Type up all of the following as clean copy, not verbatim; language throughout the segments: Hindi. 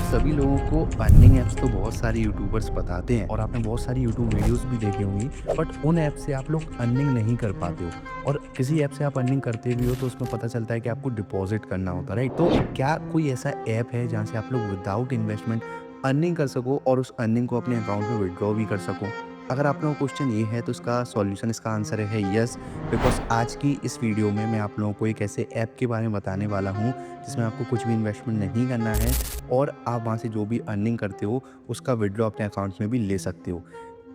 सभी लोगों को अर्निंग ऐप्स तो बहुत सारे यूट्यूबर्स बताते हैं और आपने बहुत सारी यूट्यूब वीडियोस भी देखी होंगी। बट उन ऐप से आप लोग अर्निंग नहीं कर पाते हो और किसी ऐप से आप अर्निंग करते भी हो तो उसमें पता चलता है कि आपको डिपॉजिट करना होता है, राइट? तो क्या कोई ऐसा ऐप है जहाँ से आप लोग विदाउट इन्वेस्टमेंट अर्निंग कर सको और उस अर्निंग को अपने अकाउंट में विड्रॉ भी कर सको? अगर आप लोगों को क्वेश्चन ये है तो इसका सॉल्यूशन, इसका आंसर है यस। बिकॉज आज की इस वीडियो में मैं आप लोगों को एक ऐसे ऐप के बारे में बताने वाला हूँ जिसमें आपको कुछ भी इन्वेस्टमेंट नहीं करना है और आप वहाँ से जो भी अर्निंग करते हो उसका विड्रॉ अपने अकाउंट में भी ले सकते हो।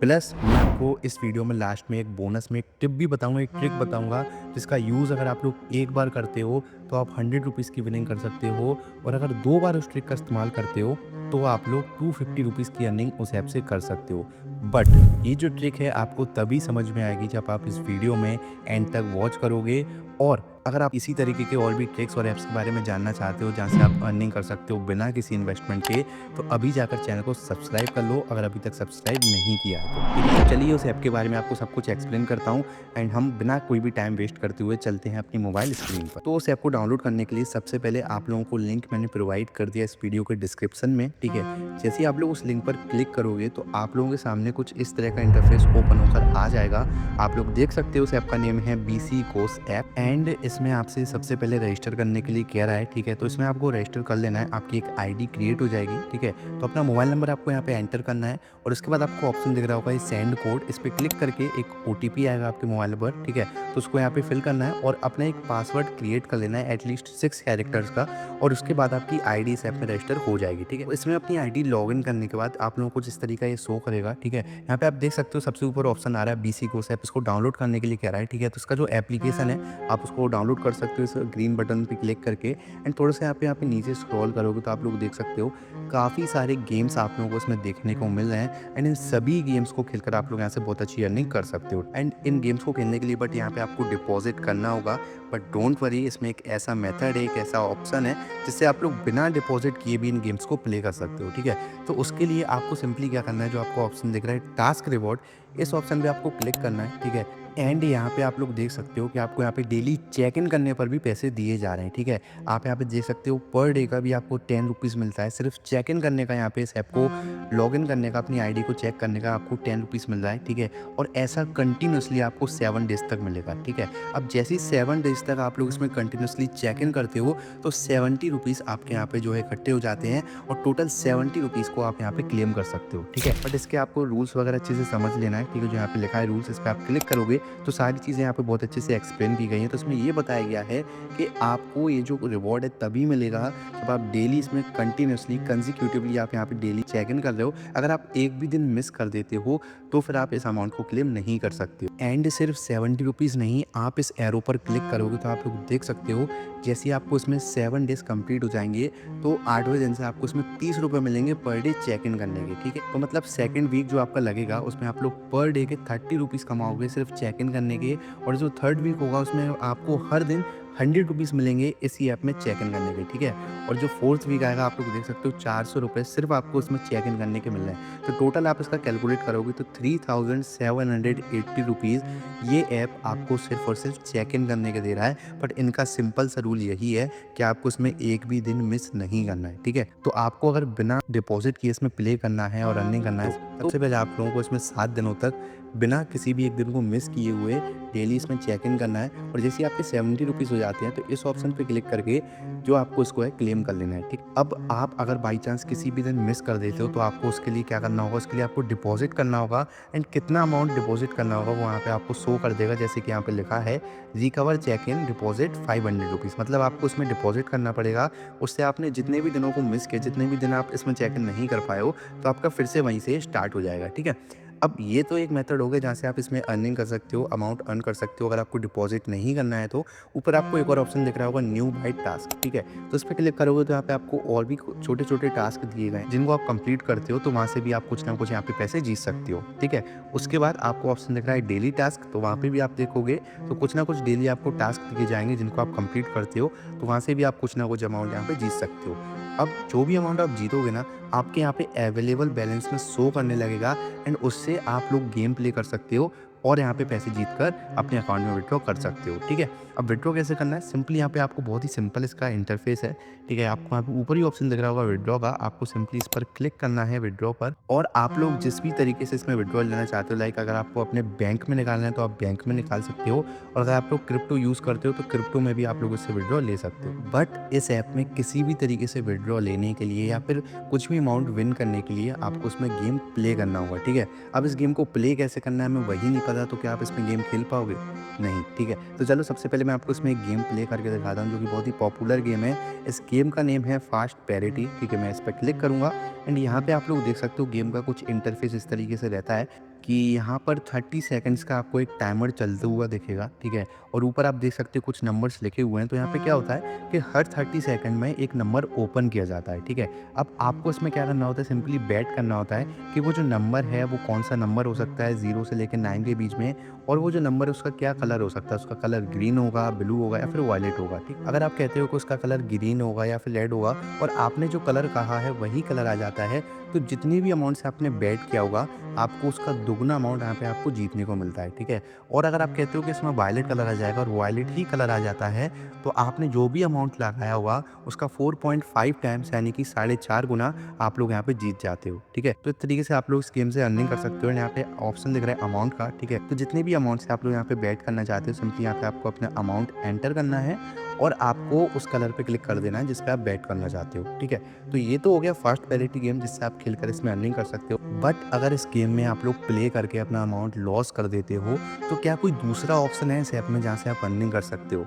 प्लस मैं आपको इस वीडियो में लास्ट में एक बोनस में एक टिप भी बताऊंगा, एक ट्रिक बताऊंगा जिसका यूज़ अगर आप लोग एक बार करते हो तो आप 100 रुपीज़ की विनिंग कर सकते हो और अगर 2 बार उस ट्रिक का इस्तेमाल करते हो तो आप लोग 250 रुपीज़ की अर्निंग उस ऐप से कर सकते हो। बट ये जो ट्रिक है आपको तभी समझ में आएगी जब आप इस वीडियो में एंड तक वॉच करोगे। और अगर आप इसी तरीके के और भी ट्रिक्स और ऐप्स के बारे में जानना चाहते हो जहाँ से आप अर्निंग कर सकते हो बिना किसी इन्वेस्टमेंट के, तो अभी जाकर चैनल को सब्सक्राइब कर लो अगर अभी तक सब्सक्राइब नहीं किया है तो। ठीक है, तो चलिए उस ऐप के बारे में आपको सब कुछ एक्सप्लेन करता हूँ एंड हम बिना कोई भी टाइम वेस्ट करते हुए चलते हैं अपनी मोबाइल स्क्रीन पर। तो उस ऐप को डाउनलोड करने के लिए सबसे पहले आप लोगों को लिंक मैंने प्रोवाइड कर दिया इस वीडियो के डिस्क्रिप्शन में। ठीक है, जैसे ही आप लोग उस लिंक पर क्लिक करोगे तो आप लोगों के सामने कुछ इस तरह का इंटरफेस ओपन होकर आ जाएगा। आप लोग देख सकते हो उस ऐप का नेम है बीसी कोस ऐप एंड इसमें आपसे सबसे पहले रजिस्टर करने के लिए कह रहा है। ठीक है, तो इसमें आपको रजिस्टर कर लेना है, आपकी एक आईडी क्रिएट हो जाएगी। ठीक है, तो अपना मोबाइल नंबर आपको यहाँ पे एंटर करना है और उसके बाद आपको ऑप्शन दिख रहा होगा ये सेंड कोड, इस पर क्लिक करके एक ओटीपी आएगा आपके मोबाइल पर। ठीक है, तो उसको यहाँ पे फिल करना है और अपना एक पासवर्ड क्रिएट कर लेना है एटलीस्ट 6 कैरेक्टर्स का और उसके बाद आपकी आईडी इस ऐप में रजिस्टर हो जाएगी। ठीक है, तो इसमें अपनी आईडी लॉगिन करने के बाद आप लोगों को जिस तरीका ये शो करेगा। ठीक है, यहाँ पे आप देख सकते हो सबसे ऊपर ऑप्शन आ रहा है बीसी कोर्स ऐप, इसको डाउनलोड करने के लिए कह रहा है। ठीक है, तो इसका जो एप्लीकेशन है आप उसको डाउनलोड कर सकते हो इस ग्रीन बटन पे क्लिक करके एंड थोड़ा सा यहाँ पे नीचे स्क्रॉल करोगे तो आप लोग देख सकते हो काफ़ी सारे गेम्स आप लोगों को इसमें देखने को मिल रहे हैं एंड इन सभी गेम्स को खेलकर आप लोग यहाँ से बहुत अच्छी अर्निंग कर सकते हो। एंड इन गेम्स को खेलने के लिए बट यहाँ पे आपको डिपॉजिट करना होगा। बट डोंट वरी, इसमें एक ऐसा मेथड है, एक ऐसा ऑप्शन है जिससे आप लोग बिना डिपॉजिट किए भी इन गेम्स को प्ले कर सकते हो। ठीक है, तो उसके लिए आपको सिंपली क्या करना है, जो आपको ऑप्शन दिख रहा है टास्क रिवॉर्ड, इस ऑप्शन पे आपको क्लिक करना है। ठीक है, एंड यहाँ पे आप लोग देख सकते हो कि आपको यहाँ पे डेली चेक इन करने पर भी पैसे दिए जा रहे हैं। ठीक है, आप यहाँ पे देख सकते हो पर डे का भी आपको 10 रुपीज़ मिलता है सिर्फ चेक इन करने का। यहाँ पे इस ऐप को लॉग इन करने का, अपनी आईडी को चेक करने का आपको 10 रुपीज़ मिल रहा है। ठीक है, और ऐसा कंटिन्यूसली आपको 7 डेज तक मिलेगा। ठीक है, अब जैसे ही 7 डेज तक आप लोग इसमें कंटिन्यूसली चेक इन करते हो तो 70 रुपीज़ आपके यहाँ पे जो है इकट्ठे हो जाते हैं और टोटल 70 रुपीज़ को आप यहाँ पे क्लेम कर सकते हो। ठीक है, बट इसके आपको रूल्स वगैरह अच्छे से समझ लेना है। ठीक है, जो यहाँ पे लिखा है रूल्स, इस पर आप क्लिक करोगे तो सारी चीज़ें यहाँ पे बहुत अच्छे से एक्सप्लेन की गई हैं। तो इसमें ये बताया गया है कि आपको ये जो रिवॉर्ड है तभी मिलेगा जब आप डेली इसमें कंटिन्यूसली कंजिक्यूटिवली आप यहाँ पे डेली चेक इन कर रहे हो। अगर आप एक भी दिन मिस कर देते हो तो फिर आप इस अमाउंट को क्लेम नहीं कर सकते हो। एंड सिर्फ 70 रुपीज़ नहीं, आप इस एरो पर क्लिक करोगे तो आप लोग देख सकते हो जैसे ही आपको इसमें 7 डेज कंप्लीट हो जाएंगे तो 8वें दिन से आपको इसमें 30 रुपये मिलेंगे पर डे चेक इन करने के। ठीक है, तो मतलब सेकंड वीक जो आपका लगेगा उसमें आप लोग पर डे के 30 रुपीज़ कमाओगे सिर्फ चेक इन करने के। और जो थर्ड वीक होगा उसमें आपको हर दिन 100 रुपीज़ मिलेंगे इसी ऐप में चेक इन करने के। ठीक है, और जो फोर्थ वीक आएगा आप लोग देख सकते हो 400 रुपये सिर्फ आपको इसमें चेक इन करने के मिल रहे हैं। तो टोटल आप इसका कैलकुलेट करोगे तो 3780 रुपीज़ ये ऐप आपको सिर्फ और सिर्फ चेक इन करने के दे रहा है। बट इनका सिंपल सा रूल यही है कि आपको इसमें एक भी दिन मिस नहीं करना है। ठीक है, तो आपको अगर बिना डिपॉजिट किए इसमें प्ले करना है और अर्निंग करना है तो सबसे पहले आप लोगों को इसमें 7 दिनों तक बिना किसी भी एक दिन को मिस किए हुए डेली इसमें चेक इन करना है। और जैसे ही आपके 70 रुपीज़ हो जाते हैं तो इस ऑप्शन पे क्लिक करके जो आपको इसको है क्लेम कर लेना है। ठीक, अब आप अगर बाई चांस किसी भी दिन मिस कर देते हो तो आपको उसके लिए क्या करना होगा, उसके लिए आपको डिपॉजिट करना होगा एंड कितना अमाउंट डिपॉजिट करना होगा वो यहाँ पे आपको शो कर देगा। जैसे कि यहाँ पे लिखा है recover check in deposit 500 rupees, मतलब आपको इसमें डिपॉजिट करना पड़ेगा। उससे आपने जितने भी दिनों को मिस किया, जितने भी दिन आप इसमें चेक इन नहीं कर पाए हो तो आपका फिर से वहीं से स्टार्ट हो जाएगा। ठीक है, अब ये तो एक मेथड हो गया जहाँ से आप इसमें अर्निंग कर सकते हो, अमाउंट अर्न कर सकते हो। अगर आपको डिपॉजिट नहीं करना है तो ऊपर आपको एक और ऑप्शन दिख रहा होगा न्यू बाइट टास्क। ठीक है, तो इस पर क्लिक करोगे तो यहाँ पे आपको और भी छोटे छोटे टास्क दिए गए हैं जिनको आप कंप्लीट करते हो तो वहाँ से भी आप कुछ ना कुछ यहाँ पे पैसे जीत सकते हो। ठीक है, उसके बाद आपको ऑप्शन दिख रहा है डेली टास्क, तो वहाँ पे भी आप देखोगे तो कुछ ना कुछ डेली आपको टास्क दिए जाएंगे जिनको आप कंप्लीट करते हो तो वहाँ से भी आप कुछ ना कुछ अमाउंट यहाँ पे जीत सकते हो। अब जो भी अमाउंट आप जीतोगे ना आपके यहाँ पे अवेलेबल बैलेंस में शो करने लगेगा एंड उससे आप लोग गेम प्ले कर सकते हो और यहाँ पे पैसे जीत कर अपने अकाउंट में विड्रॉ कर सकते हो। ठीक है, अब विड्रॉ कैसे करना है, सिंपली यहाँ पे आपको बहुत ही सिंपल इसका इंटरफेस है। ठीक है, आपको यहाँ पे ऊपर ही ऑप्शन दिख रहा होगा विड्रॉ का, आपको सिंपली इस पर क्लिक करना है विड्रॉ पर, और आप लोग जिस भी तरीके से इसमें विड्रॉ लेना चाहते हो, लाइक अगर आपको अपने बैंक में निकालना है तो आप बैंक में निकाल सकते हो, और अगर आप लोग क्रिप्टो यूज़ करते हो तो क्रिप्टो में भी आप लोग इससे विड्रॉ ले सकते हो। बट इस ऐप में किसी भी तरीके से विड्रॉ लेने के लिए या फिर कुछ भी अमाउंट विन करने के लिए आपको उसमें गेम प्ले करना होगा। ठीक है, अब इस गेम को प्ले कैसे करना है हमें वही नहीं पता, तो क्या आप इसमें गेम खेल पाओगे? नहीं। ठीक है, तो चलो सबसे पहले मैं आपको इसमें एक गेम प्ले करके दिखाता हूँ जो कि बहुत ही पॉपुलर गेम है। इस गेम का नेम है फास्ट पैरिटी। ठीक है, मैं इस पर क्लिक करूँगा एंड यहाँ पे आप लोग देख सकते हो गेम का कुछ इंटरफेस इस तरीके से रहता है कि यहाँ पर 30 सेकंड्स का आपको एक टाइमर चलता हुआ दिखेगा। ठीक है, और ऊपर आप देख सकते हो कुछ नंबर्स लिखे हुए हैं। तो यहाँ पे क्या होता है कि हर 30 सेकंड में एक नंबर ओपन किया जाता है। ठीक है, अब आपको इसमें क्या करना होता है, सिंपली बैट करना होता है कि वो जो नंबर है वो कौन सा नंबर हो सकता है 0 से लेकर 9 के बीच में, और वो जो नंबर है उसका क्या कलर हो सकता है, उसका कलर ग्रीन होगा, ब्लू होगा या फिर वायलेट होगा। ठीक, अगर आप कहते हो कि उसका कलर ग्रीन होगा या फिर रेड होगा और आपने जो कलर कहा है वही कलर आ जाता है, तो जितनी भी अमाउंट से आपने बैट किया होगा आपको उसका दुगना अमाउंट यहाँ पे आपको जीतने को मिलता है। ठीक है, और अगर आप कहते हो कि इसमें वायलेट कलर आ जाएगा और वायलेट ही कलर आ जाता है, तो आपने जो भी अमाउंट लगाया होगा उसका 4.5 टाइम्स यानी कि 4.5 गुना आप लोग यहाँ पे जीत जाते हो। ठीक है, तो इस तरीके से आप लोग इस गेम से अर्निंग कर सकते हो। यहाँ पे ऑप्शन दिख रहा है अमाउंट का। ठीक है, तो जितने भी अमाउंट से आप लोग यहाँ पे बैट करना चाहते हो, सिंपली यहाँ पे आपको अपना अमाउंट एंटर करना है और आपको उस कलर पे क्लिक कर देना है जिस पे आप बैट करना चाहते हो। ठीक है, तो ये तो हो गया फास्ट पैरिटी गेम जिससे आप खेलकर इसमें अर्निंग कर सकते हो। बट अगर इस गेम में आप लोग प्ले करके अपना अमाउंट लॉस कर देते हो, तो क्या कोई दूसरा ऑप्शन है इस ऐप में जहाँ से आप अर्निंग कर सकते हो?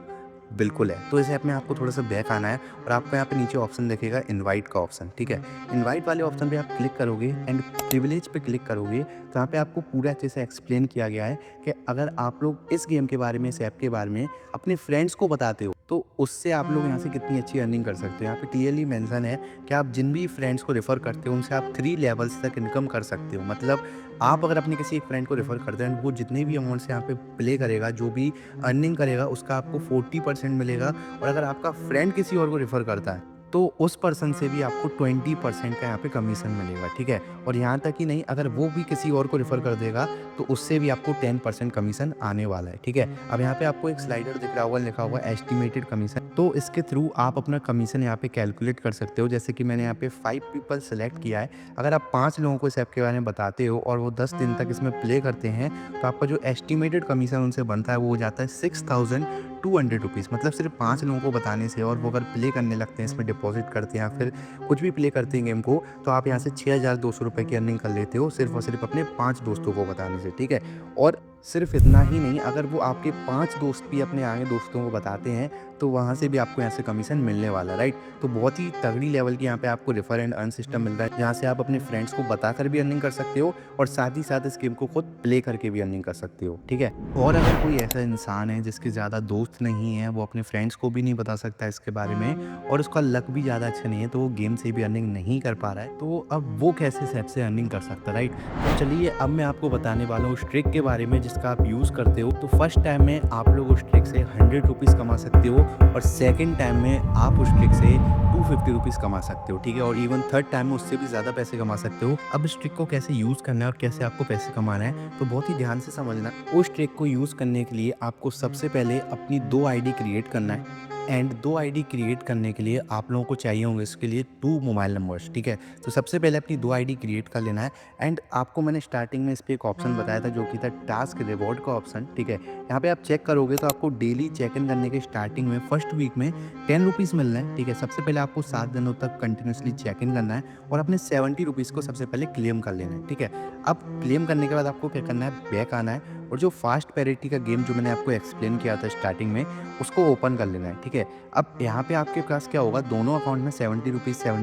बिल्कुल है। तो इस ऐप में आपको थोड़ा-सा बैक आना है और आपको यहाँ पे नीचे ऑप्शन दिखेगा इनवाइट का ऑप्शन। ठीक है, इनवाइट वाले ऑप्शन पे आप क्लिक करोगे एंड प्रिविलेज पे क्लिक करोगे, तो यहाँ पे आपको पूरा अच्छे से एक्सप्लेन किया गया है कि अगर आप लोग इस गेम के बारे में, इस ऐप के बारे में अपने फ्रेंड्स को बताते हो, तो उससे आप लोग यहाँ से कितनी अच्छी अर्निंग कर सकते हो। यहाँ पे क्लियरली मेंशन है कि आप जिन भी फ्रेंड्स को रेफ़र करते हो उनसे आप 3 लेवल्स तक इनकम कर सकते हो। मतलब आप अगर अपने किसी एक फ्रेंड को रेफ़र करते हैं, वो जितने भी अमाउंट से यहाँ पे प्ले करेगा, जो भी अर्निंग करेगा उसका आपको 40% मिलेगा, और अगर आपका फ्रेंड किसी और को रेफ़र करता है तो उस पर्सन से भी आपको 20% का यहाँ पे कमीशन मिलेगा। ठीक है, और यहाँ तक ही नहीं, अगर वो भी किसी और को रेफ़र कर देगा तो उससे भी आपको 10% कमीशन आने वाला है। ठीक है, अब यहाँ पे आपको एक स्लाइडर दिख रहा होगा, लिखा हुआ है एस्टिमेटेड कमीशन, तो इसके थ्रू आप अपना कमीशन यहाँ पे कैलकुलेट कर सकते हो। जैसे कि मैंने यहाँ पे 5 पीपल सेलेक्ट किया है, अगर आप 5 लोगों को इस ऐप के बारे में बताते हो और वो 10 दिन तक इसमें प्ले करते हैं, तो आपका जो एस्टिमेटेड कमीशन उनसे बनता है वो हो जाता है 6200 रुपीज़। मतलब सिर्फ 5 लोगों को बताने से, और वो अगर प्ले करने लगते हैं, इसमें डिपॉजिट करते हैं या फिर कुछ भी प्ले करते हैं गेम को, तो आप यहाँ से 6200 रुपये की अर्निंग कर लेते हो सिर्फ और सिर्फ अपने 5 दोस्तों को बताने से। ठीक है, और सिर्फ इतना ही नहीं, अगर वो आपके 5 दोस्त भी अपने आगे दोस्तों को बताते हैं, तो वहाँ से भी आपको यहाँ से कमीशन मिलने वाला है, राइट? तो बहुत ही तगड़ी लेवल की यहाँ पे आपको रेफर एंड अर्न सिस्टम मिल रहा है, जहाँ से आप अपने फ्रेंड्स को बताकर भी अर्निंग कर सकते हो और साथ ही साथ इस गेम को खुद प्ले करके भी अर्निंग कर सकते हो। ठीक है, और अगर कोई ऐसा इंसान है जिसके ज़्यादा दोस्त नहीं है, वो अपने फ्रेंड्स को भी नहीं बता सकता इसके बारे में, और उसका लक भी ज़्यादा अच्छा नहीं है, तो वो गेम से भी अर्निंग नहीं कर पा रहा है, तो अब वो कैसे इस ऐप से अर्निंग कर सकता है, राइट? तो चलिए अब मैं आपको बताने वाला हूँ उस ट्रिक के बारे में जिसका आप यूज़ करते हो। तो फर्स्ट टाइम में आप लोग उस ट्रिक से 100 रुपीज़ कमा सकते हो, और सेकंड टाइम में आप उस ट्रिक से 250 रुपीज़ कमा सकते हो। ठीक है, और इवन थर्ड टाइम में उससे भी ज़्यादा पैसे कमा सकते हो। अब इस ट्रिक को कैसे यूज़ करना है और कैसे आपको पैसे कमाना है, तो बहुत ही ध्यान से समझना। उस ट्रिक को यूज़ करने के लिए आपको सबसे पहले अपनी 2 आईडी क्रिएट करना है, एंड 2 आईडी क्रिएट करने के लिए आप लोगों को चाहिए होंगे इसके लिए 2 मोबाइल नंबर्स। ठीक है, तो सबसे पहले अपनी 2 आईडी क्रिएट कर लेना है, एंड आपको मैंने स्टार्टिंग में इस पे एक ऑप्शन बताया था जो कि था टास्क रिवॉर्ड का ऑप्शन। ठीक है, यहाँ पे आप चेक करोगे तो आपको डेली चेक इन करने के स्टार्टिंग में फर्स्ट वीक में 10 रुपीज़ मिलना है। ठीक है, सबसे पहले आपको 7 दिनों तक कंटिन्यूसली चेक इन करना है और अपने 70 रुपीज़ को सबसे पहले क्लेम कर लेना है। ठीक है, अब क्लेम करने के बाद आपको क्या करना है, बैक आना है और जो फास्ट पैरिटी का गेम जो मैंने आपको एक्सप्लेन किया था स्टार्टिंग में, उसको ओपन कर लेना है। ठीक है, अब यहाँ पे आपके पास क्या होगा, दोनों अकाउंट में 70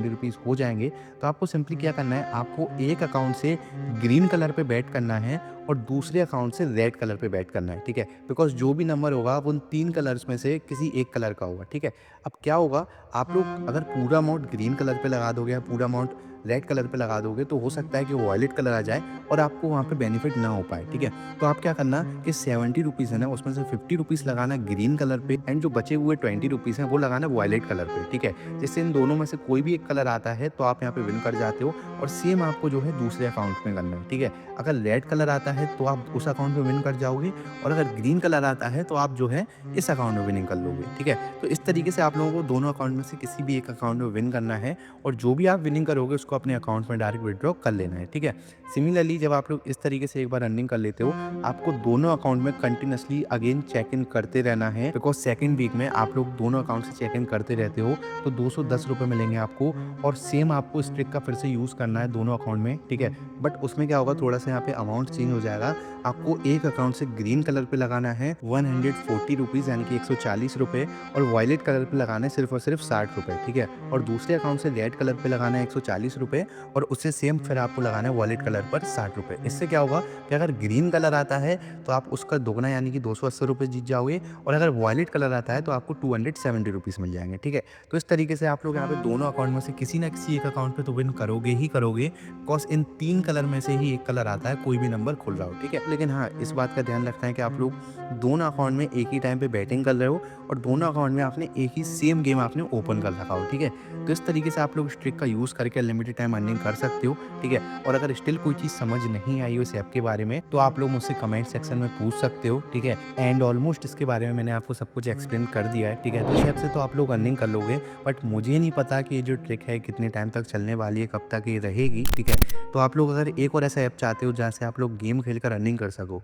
रुपीज़ हो जाएंगे। तो आपको सिंपली क्या करना है, आपको एक अकाउंट से ग्रीन कलर पे बैट करना है और दूसरे अकाउंट से रेड कलर पे बैट करना है। ठीक है, बिकॉज जो भी नंबर होगा वो उन 3 कलर्स में से किसी एक कलर का होगा। ठीक है, अब क्या होगा, आप लोग अगर पूरा अमाउंट ग्रीन कलर पे लगा दोगे या पूरा अमाउंट रेड कलर पे लगा दोगे तो हो सकता है कि वॉयलेट कलर आ जाए और आपको वहाँ पे बेनिफिट ना हो पाए, ठीक है? तो आप क्या करना कि 70 रुपीज़ है ना, उसमें से 50 रुपीज़ लगाना ग्रीन कलर पे एंड जो बचे हुए 20 रुपीज़ हैं वो लगाना वॉयलेट कलर पे, ठीक है? जिससे इन दोनों में से कोई भी एक कलर आता है तो आप यहाँ पे विन कर जाते हो और सेम आपको जो है दूसरे अकाउंट में करना है, ठीक है? अगर रेड कलर आता है तो आप उस अकाउंट में विन कर जाओगे और अगर ग्रीन कलर आता है तो आप जो है इस अकाउंट में विनिंग कर लोगे, ठीक है? तो इस तरीके से आप लोगों को दोनों अकाउंट में से किसी भी एक अकाउंट में विन करना है और जो भी आप विनिंग करोगे उसको अपने अकाउंट में डायरेक्ट विथड्रॉ कर लेना है, ठीक है? सिमिलरली जब आप लोग इस तरीके से एक बार अर्निंग कर लेते हो, आपको दोनों अकाउंट में कंटिन्यूअसली अगेन चेक इन करते रहना है बिकॉज़ सेकंड वीक में आप लोग दोनों अकाउंट से चेक इन करते रहते हो, तो ₹210 मिलेंगे आपको और सेम आपको इस ट्रिक का फिर से यूज़ करना है दोनों अकाउंट में, ठीक है? बट उसमें क्या होगा थोड़ा-सा यहाँ पे अमाउंट चेंज हो जाएगा। आपको एक अकाउंट से ग्रीन कलर पे लगाना है 140 रुपीज़ यानी कि ₹140 और वॉयलेट कलर पे लगाना है सिर्फ़ और सिर्फ़ ₹60, ठीक है? और दूसरे अकाउंट से रेड कलर पे लगाना है ₹140 और उससे सेम फिर आपको लगाना है वॉलेट कलर पर ₹60। इससे क्या होगा कि अगर ग्रीन कलर आता है तो आप उसका दोगुना यानी कि ₹280 जीत जाओगे और अगर वॉयलेट कलर आता है तो आपको ₹270 मिल जाएँगे, ठीक है? तो इस तरीके से आप लोग यहाँ पे दोनों अकाउंट में से किसी न किसी एक अकाउंट पे तो विन करोगे ही करोगे बिकॉज़ इन 3 कलर में से ही एक कलर आता है, कोई भी नंबर खुल रहा हो, ठीक है? लेकिन हाँ, इस बात का ध्यान रखना है कि आप लोग दोनों अकाउंट में एक ही टाइम पे बैटिंग कर रहे हो और दोनों अकाउंट में आपने एक ही सेम गेम आपने ओपन कर रखा हो, ठीक है? तो इस तरीके से आप लोग इस ट्रिक का यूज़ करके अनलिमिटेड टाइम अर्निंग कर सकते हो, ठीक है? और अगर स्टिल कोई चीज़ समझ नहीं आई हो इस ऐप के बारे में, तो आप लोग मुझसे कमेंट सेक्शन में पूछ सकते हो, ठीक है? एंड ऑलमोस्ट इसके बारे में मैंने आपको सब कुछ एक्सप्लेन कर दिया है, ठीक है? तो इस ऐप से तो आप लोग अर्निंग कर लोगे, बट मुझे नहीं पता कि ये जो ट्रिक है कितने टाइम तक चलने वाली है, कब तक ये रहेगी, ठीक है? तो आप लोग अगर एक और ऐसा ऐप चाहते हो जहाँ से आप लोग गेम खेलकर अर्निंग कर सको,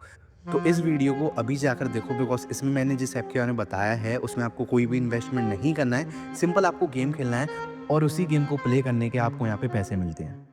तो इस वीडियो को अभी जाकर देखो बिकॉज़ इसमें मैंने जिस ऐप के बारे में बताया है, उसमें आपको कोई भी इन्वेस्टमेंट नहीं करना है, सिंपल आपको गेम खेलना है और उसी गेम को प्ले करने के आपको यहाँ पे पैसे मिलते हैं।